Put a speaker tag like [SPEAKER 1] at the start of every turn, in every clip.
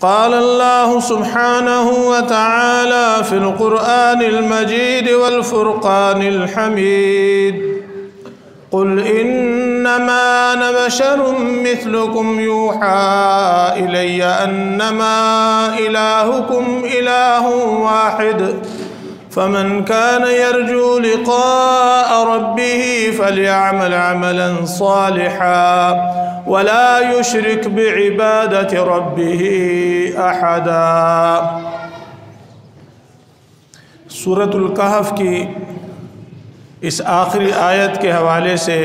[SPEAKER 1] قال الله سبحانه وتعالى في القرآن المجيد والفرقان الحميد قل إنما أنا بشر مثلكم يوحى إلي أنما إلهكم إله واحد فمن كان يرجو لقاء ربه فليعمل عملا صالحا ولا يشرك بعبادة ربه أحدا۔ سورۃ الکہف کی اس آخری آیت کے حوالے سے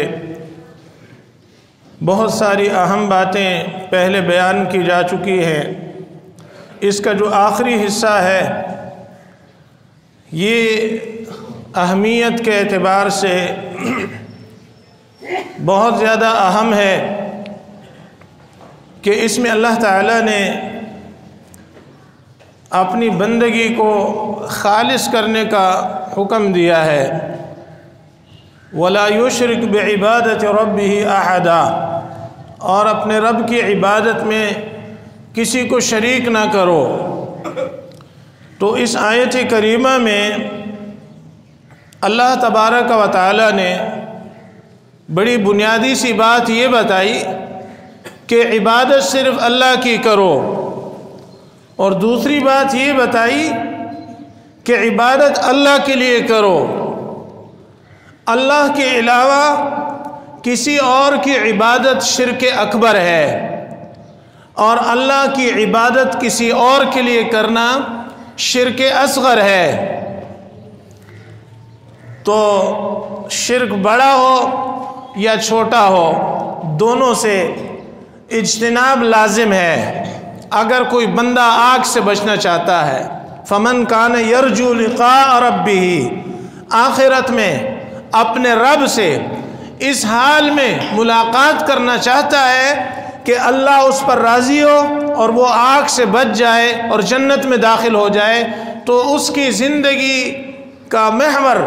[SPEAKER 1] بہت ساری اہم باتیں پہلے بیان کی جا چکی ہیں۔ اس کا جو آخری حصہ ہے یہ اہمیت کے اعتبار سے بہت زیادہ اہم ہے کہ اس میں اللہ تعالیٰ نے اپنی بندگی کو خالص کرنے کا حکم دیا ہے۔ وَلَا يُشْرِكْ بِعِبَادَةِ رَبِّهِ أَحَدًا، اور اپنے رب کی عبادت میں کسی کو شریک نہ کرو۔ تو اس آیت کریمہ میں اللہ تبارک و تعالیٰ نے بڑی بنیادی سی بات یہ بتائی کہ عبادت صرف اللہ کی کرو، اور دوسری بات یہ بتائی کہ عبادت اللہ کے لیے کرو، اللہ کے علاوہ کسی اور کی عبادت شرک اکبر ہے، اور اللہ کی عبادت کسی اور کے لیے کرنا شرک اصغر ہے۔ تو شرک بڑا ہو یا چھوٹا ہو، دونوں سے اجتناب لازم ہے۔ اگر کوئی بندہ آگ سے بچنا چاہتا ہے، فمن کان یرجو لقاء ربہ، آخرت میں اپنے رب سے اس حال میں ملاقات کرنا چاہتا ہے کہ اللہ اس پر راضی ہو اور وہ آگ سے بچ جائے اور جنت میں داخل ہو جائے، تو اس کی زندگی کا محور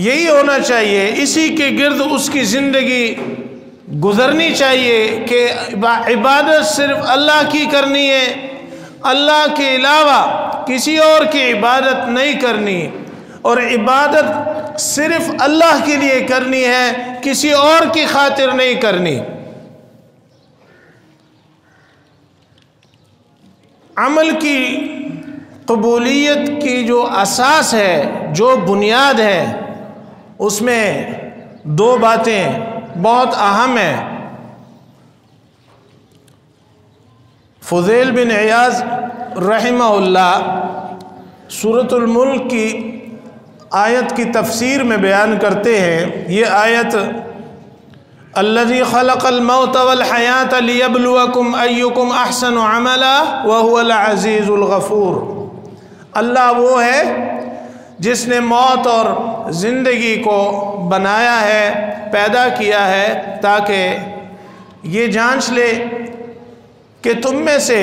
[SPEAKER 1] یہی ہونا چاہیے، اسی کے گرد اس کی زندگی گزرنی چاہیے کہ عبادت صرف اللہ کی کرنی ہے، اللہ کے علاوہ کسی اور کی عبادت نہیں کرنی، اور عبادت صرف اللہ کے لیے کرنی ہے، کسی اور کی خاطر نہیں کرنی۔ عمل کی قبولیت کی جو اساس ہے، جو بنیاد ہے، اس میں دو باتیں بہت اہم ہیں۔ فضیل بن عیاض رحمہ اللہ سورۃ الملک کی آیت کی تفسیر میں بیان کرتے ہیں، یہ آیت الذی خلق الموت والحیات لیبلوکم ایکم احسن عملا وہو العزیز الغفور۔ اللہ وہ ہے جس نے موت اور زندگی کو بنایا ہے، پیدا کیا ہے، تاکہ یہ جانچ لے کہ تم میں سے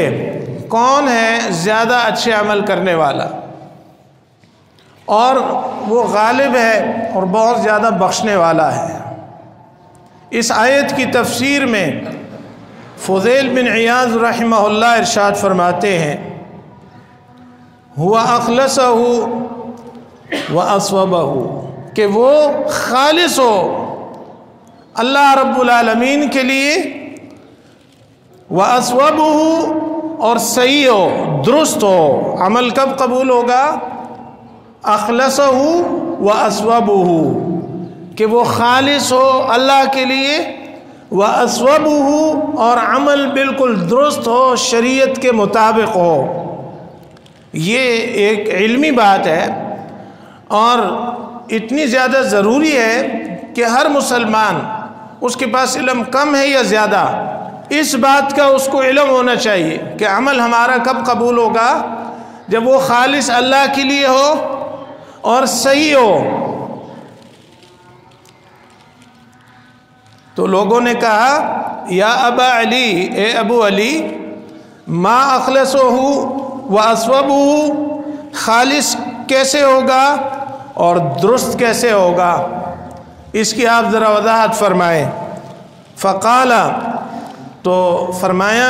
[SPEAKER 1] کون ہے زیادہ اچھے عمل کرنے والا، اور وہ غالب ہے اور بہت زیادہ بخشنے والا ہے۔ اس آیت کی تفسیر میں فضیل بن عیاض رحمہ اللہ ارشاد فرماتے ہیں، ہوا اخلصہ و اصوبہ، کہ وہ خالص ہو اللہ رب العالمین کے لیے، و اصوبہ، اور صحیح ہو، درست ہو۔ عمل کب قبول ہوگا؟ اخلصہ و اصوبہ، کہ وہ خالص ہو اللہ کے لیے، وَأَصْوَبُهُ، اور عمل بالکل درست ہو، شریعت کے مطابق ہو۔ یہ ایک علمی بات ہے، اور اتنی زیادہ ضروری ہے کہ ہر مسلمان، اس کے پاس علم کم ہے یا زیادہ، اس بات کا اس کو علم ہونا چاہیے کہ عمل ہمارا کب قبول ہوگا؟ جب وہ خالص اللہ کے لیے ہو اور صحیح ہو۔ تو لوگوں نے کہا، یا ابا علی، اے ابو علی، ما اخلصہ و اصوبہ، خالص کیسے ہوگا اور درست کیسے ہوگا؟ اس کی آپ ذرا وضاحت فرمائیں۔ فقال، تو فرمایا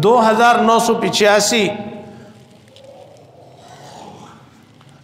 [SPEAKER 1] 2985,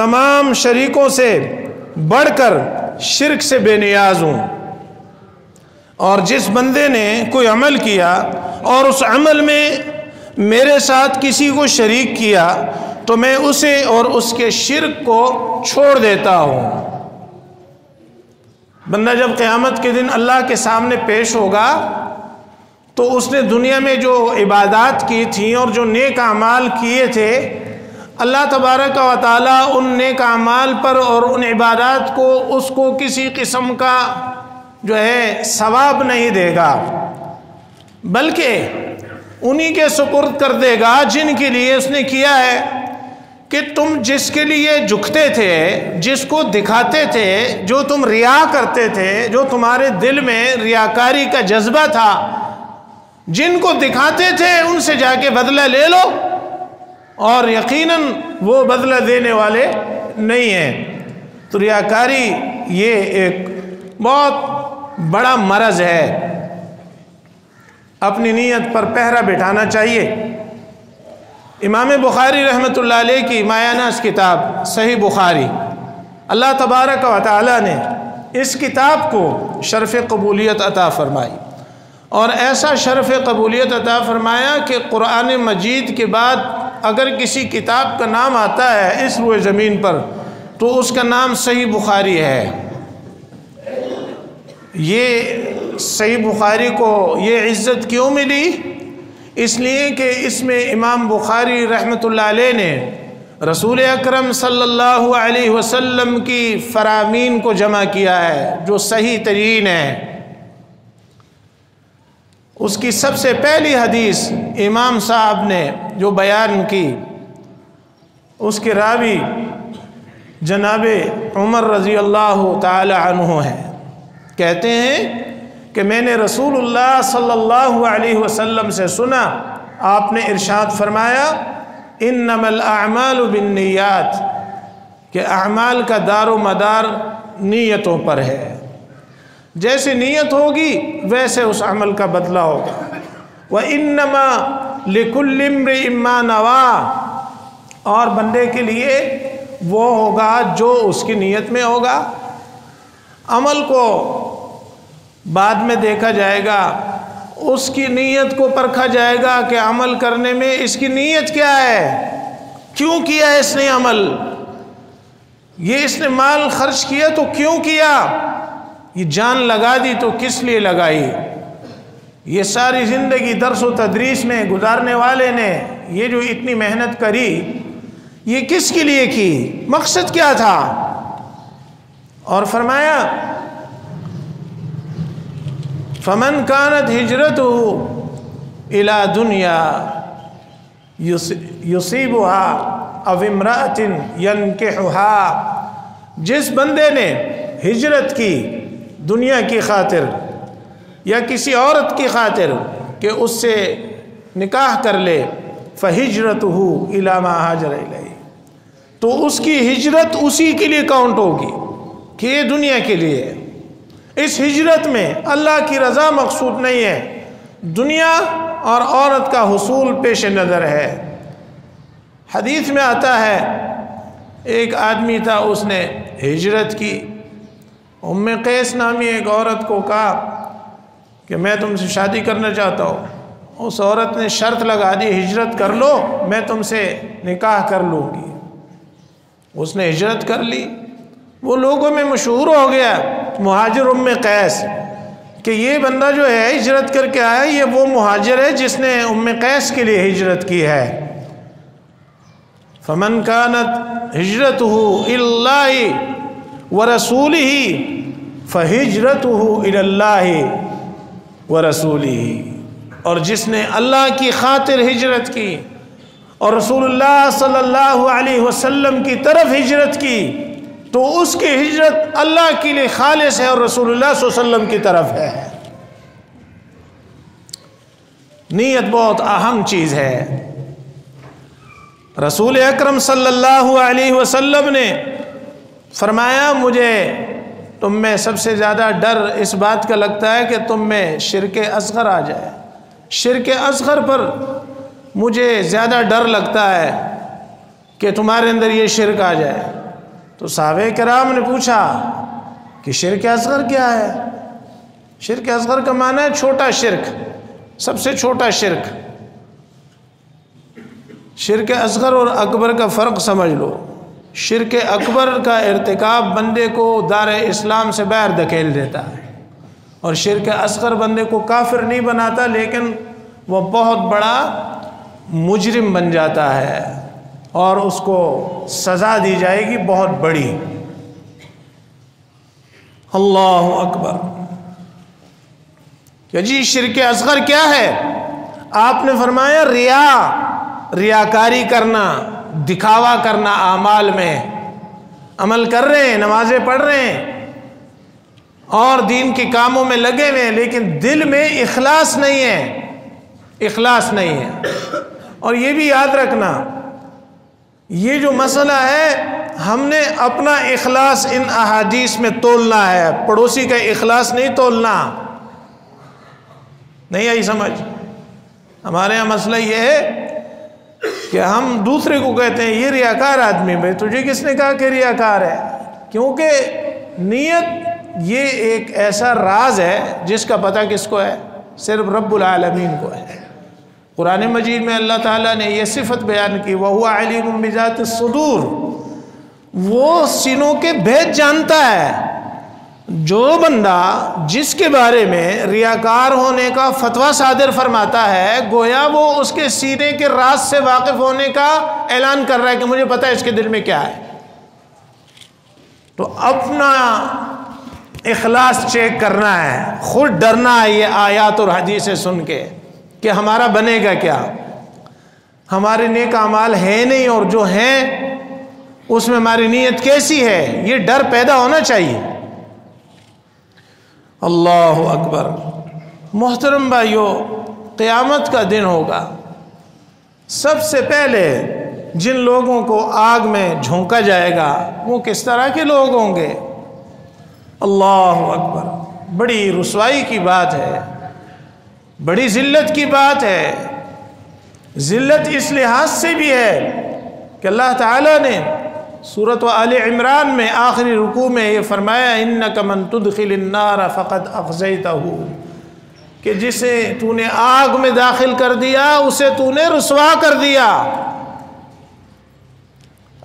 [SPEAKER 1] تمام شریکوں سے بڑھ کر شرک سے بے نیاز ہوں، اور جس بندے نے کوئی عمل کیا اور اس عمل میں میرے ساتھ کسی کو شریک کیا تو میں اسے اور اس کے شرک کو چھوڑ دیتا ہوں۔ بندہ جب قیامت کے دن اللہ کے سامنے پیش ہوگا تو اس نے دنیا میں جو عبادات کی تھیں اور جو نیک اعمال کیے تھے، اللہ تبارک و تعالیٰ ان نیک اعمال پر اور ان عبادات کو اس کو کسی قسم کا جو ہے ثواب نہیں دے گا، بلکہ انہی کے سپرد کر دے گا جن کے لیے اس نے کیا ہے کہ تم جس کے لیے جھکتے تھے، جس کو دکھاتے تھے، جو تم ریا کرتے تھے، جو تمہارے دل میں ریاکاری کا جذبہ تھا، جن کو دکھاتے تھے ان سے جا کے بدلہ لے لو، اور یقیناً وہ بدلہ دینے والے نہیں ہیں۔ تو ریاکاری یہ ایک بہت بڑا مرض ہے، اپنی نیت پر پہرا بٹھانا چاہیے۔ امام بخاری رحمۃ اللہ علیہ کی مایہ ناز کتاب صحیح بخاری، اللہ تبارک و تعالیٰ نے اس کتاب کو شرف قبولیت عطا فرمائی، اور ایسا شرف قبولیت عطا فرمایا کہ قرآن مجید کے بعد اگر کسی کتاب کا نام آتا ہے اس روئے زمین پر تو اس کا نام صحیح بخاری ہے۔ یہ صحیح بخاری کو یہ عزت کیوں ملی؟ اس لیے کہ اس میں امام بخاری رحمۃ اللہ علیہ نے رسول اکرم صلی اللہ علیہ وسلم کی فرامین کو جمع کیا ہے جو صحیح ترین ہے۔ اس کی سب سے پہلی حدیث امام صاحب نے جو بیان کی، اس کے راوی جناب عمر رضی اللہ تعالی عنہ ہیں، کہتے ہیں کہ میں نے رسول اللہ صلی اللہ علیہ وسلم سے سنا، آپ نے ارشاد فرمایا انما الاعمال بالنیات، کہ اعمال کا دار و مدار نیتوں پر ہے، جیسے نیت ہوگی ویسے اس عمل کا بدلہ ہوگا۔ وَإِنَّمَا لِكُلِّ امْرِئٍ مَّا نَوَىٰ، اور بندے کے لیے وہ ہوگا جو اس کی نیت میں ہوگا۔ عمل کو بعد میں دیکھا جائے گا، اس کی نیت کو پرکھا جائے گا کہ عمل کرنے میں اس کی نیت کیا ہے، کیوں کیا اس نے عمل، یہ اس نے مال خرچ کیا تو کیوں کیا، یہ جان لگا دی تو کس لیے لگائی، یہ ساری زندگی درس و تدریس میں گزارنے والے نے یہ جو اتنی محنت کری یہ کس کے لیے کی، مقصد کیا تھا۔ اور فرمایا فمن كانت هجرته الى دنيا يصيبها او امرأة ينكحها، جس بندے نے ہجرت کی دنیا کی خاطر یا کسی عورت کی خاطر کہ اس سے نکاح کر لے، فہجرتہ الی ما ہاجر الیہ، تو اس کی ہجرت اسی کے لیے کاؤنٹ ہوگی کہ یہ دنیا کے لیے ہے۔ اس ہجرت میں اللہ کی رضا مقصود نہیں ہے، دنیا اور عورت کا حصول پیش نظر ہے۔ حدیث میں آتا ہے ایک آدمی تھا، اس نے ہجرت کی، ام قیس نامی ایک عورت کو کہا کہ میں تم سے شادی کرنا چاہتا ہوں۔ اس عورت نے شرط لگا دی ہجرت کر لو میں تم سے نکاح کر لوں گی۔ اس نے ہجرت کر لی، وہ لوگوں میں مشہور ہو گیا مہاجر ام قیس، کہ یہ بندہ جو ہے ہجرت کر کے آیا، یہ وہ مہاجر ہے جس نے ام قیس کے لیے ہجرت کی ہے۔ فمن كانت هجرته الى الله ورسوله فهجرته الى الله ورسوله، اور جس نے اللہ کی خاطر ہجرت کی اور رسول اللہ صلی اللہ علیہ وسلم کی طرف ہجرت کی تو اس کی ہجرت اللہ کے لیے خالص ہے اور رسول اللہ صلی اللہ علیہ وسلم کی طرف ہے۔ نیت بہت اہم چیز ہے۔ رسول اکرم صلی اللہ علیہ وسلم نے فرمایا مجھے تم میں سب سے زیادہ ڈر اس بات کا لگتا ہے کہ تم میں شرک اصغر آ جائے، شرک اصغر پر مجھے زیادہ ڈر لگتا ہے کہ تمہارے اندر یہ شرک آ جائے۔ تو صحابہ کرام نے پوچھا کہ شرک اصغر کیا ہے؟ شرک اصغر کا معنی ہے چھوٹا شرک، سب سے چھوٹا شرک۔ شرک اصغر اور اکبر کا فرق سمجھ لو۔ شرک اکبر کا ارتکاب بندے کو دار اسلام سے باہر دھکیل دیتا ہے، اور شرک اصغر بندے کو کافر نہیں بناتا، لیکن وہ بہت بڑا مجرم بن جاتا ہے اور اس کو سزا دی جائے گی بہت بڑی۔ اللہ اکبر۔ کہ جی شرک اصغر کیا ہے؟ آپ نے فرمایا ریاکاری کرنا، دکھاوا کرنا، اعمال میں عمل کر رہے ہیں، نمازیں پڑھ رہے ہیں اور دین کے کاموں میں لگے ہوئے ہیں، لیکن دل میں اخلاص نہیں ہے، اخلاص نہیں ہے۔ اور یہ بھی یاد رکھنا، یہ جو مسئلہ ہے ہم نے اپنا اخلاص ان احادیث میں تولنا ہے، پڑوسی کا اخلاص نہیں تولنا۔ نہیں آئی سمجھ؟ ہمارے یہاں مسئلہ یہ ہے کہ ہم دوسرے کو کہتے ہیں یہ ریاکار آدمی، بھائی تجھے کس نے کہا کہ ریاکار ہے؟ کیونکہ نیت یہ ایک ایسا راز ہے جس کا پتہ کس کو ہے؟ صرف رب العالمین کو ہے۔ قرآن مجید میں اللہ تعالیٰ نے یہ صفت بیان کی، وَهُوَ عَلِيمٌ بِذَاتِ الصُّدُورِ، وہ سینوں کے بھید جانتا ہے۔ جو بندہ جس کے بارے میں ریاکار ہونے کا فتویٰ صادر فرماتا ہے، گویا وہ اس کے سینے کے راز سے واقف ہونے کا اعلان کر رہا ہے کہ مجھے پتہ ہے اس کے دل میں کیا ہے۔ تو اپنا اخلاص چیک کرنا ہے، خود ڈرنا ہے یہ آیات اور حدیثیں سن کے کہ ہمارا بنے گا کیا، ہمارے نیک اعمال ہیں نہیں، اور جو ہیں اس میں ہماری نیت کیسی ہے، یہ ڈر پیدا ہونا چاہیے۔ اللہ اکبر۔ محترم بھائیو، قیامت کا دن ہوگا، سب سے پہلے جن لوگوں کو آگ میں جھونکا جائے گا وہ کس طرح کے لوگ ہوں گے؟ اللہ اکبر۔ بڑی رسوائی کی بات ہے، بڑی ذلت کی بات ہے۔ ذلت اس لحاظ سے بھی ہے کہ اللہ تعالیٰ نے سورۃ آل عمران میں آخری رکوع میں یہ فرمایا اِنَّكَ مَن تُدْخِلِ النَّارَ فَقَدْ أَخْزَيْتَهُ، کہ جسے تو نے آگ میں داخل کر دیا اسے تو نے رسوا کر دیا۔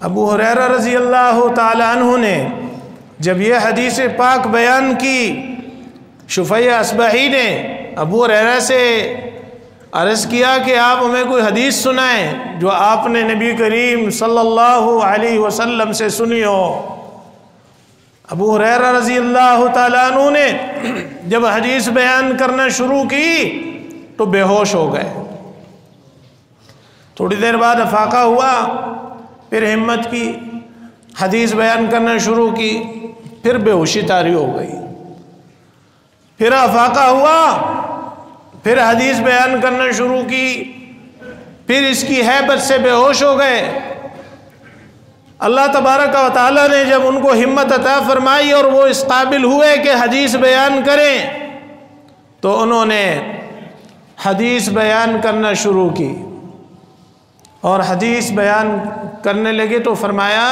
[SPEAKER 1] ابو ہریرہ رضی اللہ تعالی عنہ نے جب یہ حدیث پاک بیان کی، شفیع اصبحی نے ابو ہریرہ سے عرض کیا کہ آپ ہمیں کوئی حدیث سنائیں جو آپ نے نبی کریم صلی اللہ علیہ وسلم سے سنی ہو۔ ابو ہریرہ رضی اللہ تعالیٰ عنہ نے جب حدیث بیان کرنا شروع کی تو بے ہوش ہو گئے، تھوڑی دیر بعد افاقہ ہوا، پھر ہمت کی، حدیث بیان کرنا شروع کی، پھر بے ہوشی طاری ہو گئی، پھر افاقہ ہوا، پھر حدیث بیان کرنا شروع کی، پھر اس کی ہیبت سے بے ہوش ہو گئے۔ اللہ تبارک و تعالیٰ نے جب ان کو ہمت عطا فرمائی اور وہ اس قابل ہوئے کہ حدیث بیان کریں، تو انہوں نے حدیث بیان کرنا شروع کی، اور حدیث بیان کرنے لگے تو فرمایا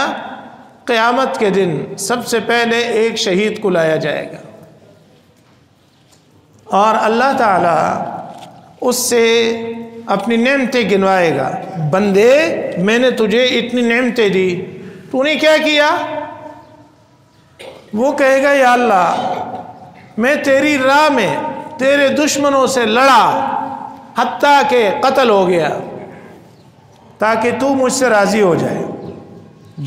[SPEAKER 1] قیامت کے دن سب سے پہلے ایک شہید کو لایا جائے گا، اور اللہ تعالیٰ اس سے اپنی نعمتیں گنوائے گا۔ بندے میں نے تجھے اتنی نعمتیں دی، تو نے کیا کیا؟ وہ کہے گا یا اللہ میں تیری راہ میں تیرے دشمنوں سے لڑا حتیٰ کہ قتل ہو گیا تاکہ تو مجھ سے راضی ہو جائے۔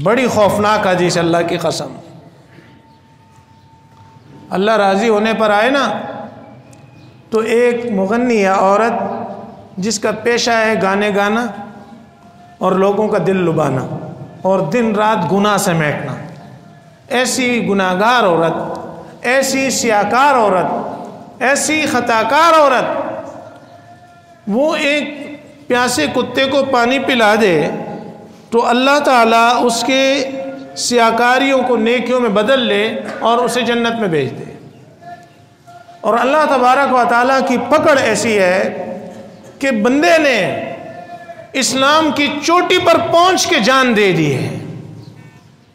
[SPEAKER 1] بڑی خوفناک حدیث، اللہ کی قسم۔ اللہ راضی ہونے پر آئے نا تو ایک مغنیہ عورت جس کا پیشہ ہے گانے گانا اور لوگوں کا دل لبانا اور دن رات گناہ سمیٹنا، ایسی گناہگار عورت، ایسی سیاکار عورت، ایسی خطاکار عورت، وہ ایک پیاسے کتے کو پانی پلا دے تو اللہ تعالیٰ اس کے سیاکاریوں کو نیکیوں میں بدل لے اور اسے جنت میں بھیج دے۔ اور اللہ تبارک و تعالیٰ کی پکڑ ایسی ہے کہ بندے نے اسلام کی چوٹی پر پہنچ کے جان دے دی ہے،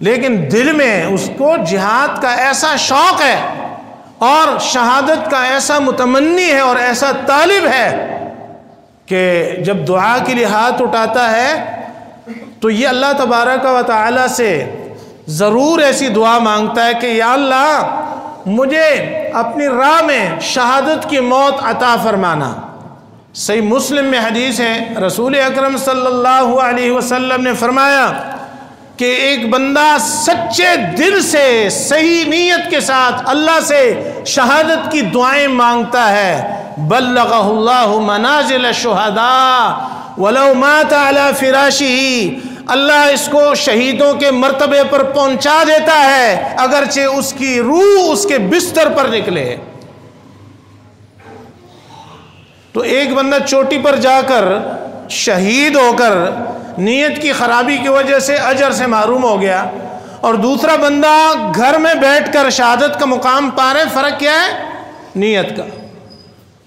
[SPEAKER 1] لیکن دل میں اس کو جہاد کا ایسا شوق ہے اور شہادت کا ایسا متمنی ہے اور ایسا طالب ہے کہ جب دعا کے لیے ہاتھ اٹھاتا ہے تو یہ اللہ تبارک و تعالی سے ضرور ایسی دعا مانگتا ہے کہ یا اللہ مجھے اپنی راہ میں شہادت کی موت عطا فرمانا۔ صحیح مسلم میں حدیث ہے، رسول اکرم صلی اللہ علیہ وسلم نے فرمایا کہ ایک بندہ سچے دل سے صحیح نیت کے ساتھ اللہ سے شہادت کی دعائیں مانگتا ہے، بلغہ اللہ منازل الشہداء ولو مات علی فراشہ، اللہ اس کو شہیدوں کے مرتبے پر پہنچا دیتا ہے اگرچہ اس کی روح اس کے بستر پر نکلے۔ تو ایک بندہ چوٹی پر جا کر شہید ہو کر نیت کی خرابی کی وجہ سے اجر سے محروم ہو گیا، اور دوسرا بندہ گھر میں بیٹھ کر شہادت کا مقام پا رہے۔ فرق کیا ہے؟ نیت کا۔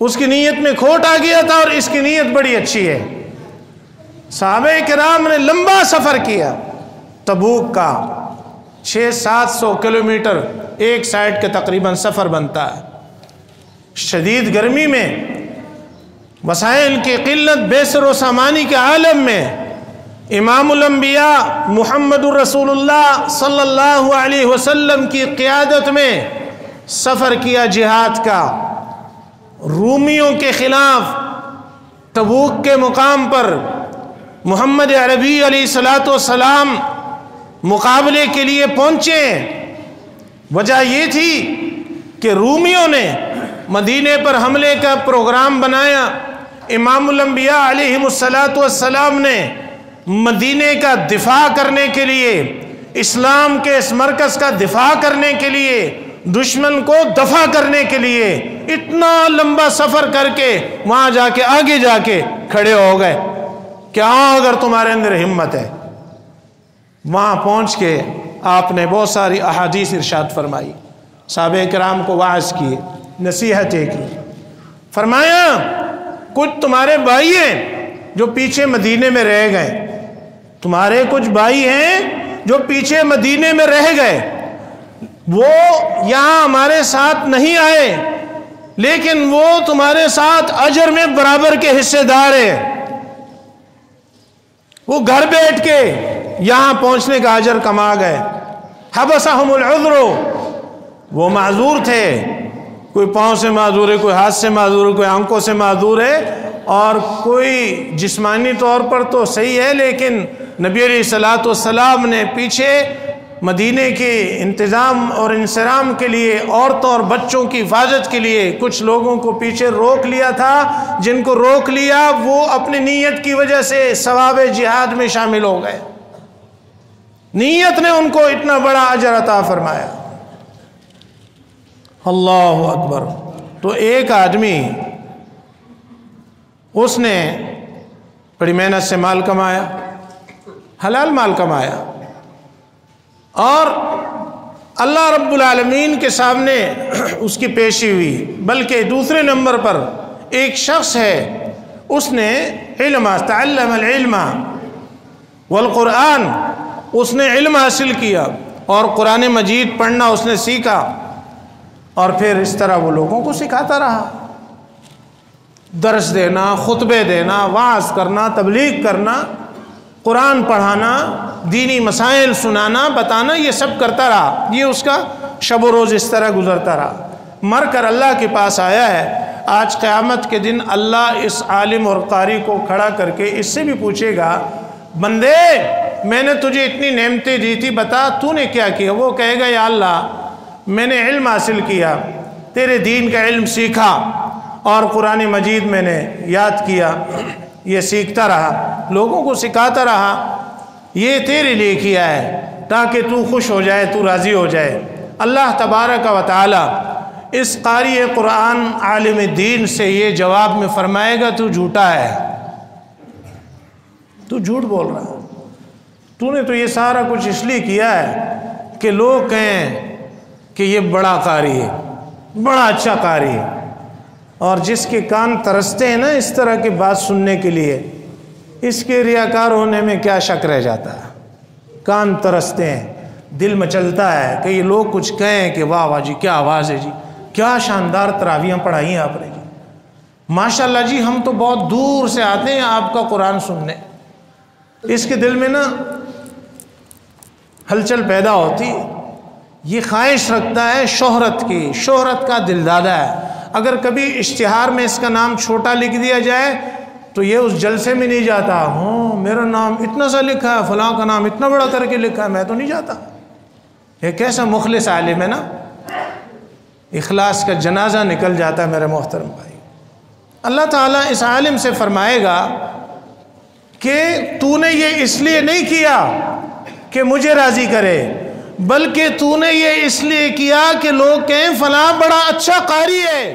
[SPEAKER 1] اس کی نیت میں کھوٹ آ گیا تھا اور اس کی نیت بڑی اچھی ہے۔ صحابہ کرام نے لمبا سفر کیا، تبوک کا 600-700 کلومیٹر ایک سائڈ کے تقریباً سفر بنتا ہے۔ شدید گرمی میں، وسائل کی قلت، بیسر و سامانی کے عالم میں امام الانبیاء محمد الرسول اللہ صلی اللہ علیہ وسلم کی قیادت میں سفر کیا جہاد کا، رومیوں کے خلاف تبوک کے مقام پر محمد عربی علیہ السلام مقابلے کے لیے پہنچے۔ وجہ یہ تھی کہ رومیوں نے مدینے پر حملے کا پروگرام بنایا، امام الانبیاء علیہ السلام نے مدینے کا دفاع کرنے کے لیے، اسلام کے اس مرکز کا دفاع کرنے کے لیے، دشمن کو دفع کرنے کے لیے اتنا لمبا سفر کر کے وہاں جا کے آگے جا کے کھڑے ہو گئے کہ اگر تمہارے اندر ہمت ہے۔ وہاں پہنچ کے آپ نے بہت ساری احادیث ارشاد فرمائی، صحابہ کرام کو واعظ کیے، نصیحتیں کی۔ فرمایا کچھ تمہارے بھائی ہیں جو پیچھے مدینے میں رہ گئے، تمہارے کچھ بھائی ہیں جو پیچھے مدینے میں رہ گئے، وہ یہاں ہمارے ساتھ نہیں آئے لیکن وہ تمہارے ساتھ اجر میں برابر کے حصے دار ہیں۔ وہ گھر بیٹھ کے یہاں پہنچنے کا اجر کما گئے۔ حبسہم العذر، وہ معذور تھے، کوئی پاؤں سے معذور ہے، کوئی ہاتھ سے معذور ہے، کوئی آنکھوں سے معذور ہے، اور کوئی جسمانی طور پر تو صحیح ہے لیکن نبی علیہ السلام نے پیچھے مدینے کے انتظام اور انصرام کے لیے، عورتوں اور بچوں کی حفاظت کے لیے کچھ لوگوں کو پیچھے روک لیا تھا۔ جن کو روک لیا وہ اپنی نیت کی وجہ سے ثواب جہاد میں شامل ہو گئے، نیت نے ان کو اتنا بڑا اجر عطا فرمایا۔ اللہ اکبر۔ تو ایک آدمی اس نے بڑی محنت سے مال کمایا، حلال مال کمایا، اور اللہ رب العالمین کے سامنے اس کی پیشی ہوئی۔ بلکہ دوسرے نمبر پر ایک شخص ہے، اس نے تعلم العلم والقرآن، اس نے علم حاصل کیا اور قرآن مجید پڑھنا اس نے سیکھا، اور پھر اس طرح وہ لوگوں کو سکھاتا رہا، درس دینا، خطبے دینا، وعظ کرنا، تبلیغ کرنا، قرآن پڑھانا، دینی مسائل سنانا، بتانا، یہ سب کرتا رہا۔ یہ اس کا شب و روز اس طرح گزرتا رہا، مر کر اللہ کے پاس آیا ہے۔ آج قیامت کے دن اللہ اس عالم اور قاری کو کھڑا کر کے اس سے بھی پوچھے گا، بندے میں نے تجھے اتنی نعمتیں دی تھی، بتا تو نے کیا کیا؟ وہ کہے گا یا اللہ میں نے علم حاصل کیا، تیرے دین کا علم سیکھا، اور قرآن مجید میں نے یاد کیا، یہ سیکھتا رہا، لوگوں کو سکھاتا رہا، یہ تیرے لیے کیا ہے تاکہ تو خوش ہو جائے، تو راضی ہو جائے۔ اللہ تبارک و تعالی اس قاری قرآن عالم دین سے یہ جواب میں فرمائے گا، تو جھوٹا ہے، تو جھوٹ بول رہا ہے، تو نے تو یہ سارا کچھ اس لیے کیا ہے کہ لوگ کہیں کہ یہ بڑا قاری ہے، بڑا اچھا قاری ہے۔ اور جس کے کان ترستے ہیں نا اس طرح کی بات سننے کے لیے، اس کے ریاکار ہونے میں کیا شک رہ جاتا ہے؟ کان ترستے ہیں، دل مچلتا ہے کہ یہ لوگ کچھ کہیں کہ واہ واہ جی کیا آواز ہے جی، کیا شاندار تراویحیں پڑھائی ہیں آپ نے جی، ماشاءاللہ جی ہم تو بہت دور سے آتے ہیں آپ کا قرآن سننے. اس کے دل میں نا ہلچل پیدا ہوتی، یہ خواہش رکھتا ہے شہرت کی، شہرت کا دلدادہ ہے. اگر کبھی اشتہار میں اس کا نام چھوٹا لکھ دیا جائے تو یہ اس جلسے میں نہیں جاتا. ہاں میرا نام اتنا سا لکھا ہے، فلاں کا نام اتنا بڑا کر کے لکھا ہے، میں تو نہیں جاتا. یہ کیسا مخلص عالم ہے نا، اخلاص کا جنازہ نکل جاتا ہے. میرے محترم بھائی، اللہ تعالیٰ اس عالم سے فرمائے گا کہ تو نے یہ اس لیے نہیں کیا کہ مجھے راضی کرے، بلکہ تو نے یہ اس لیے کیا کہ لوگ کہیں فلاں بڑا اچھا قاری ہے.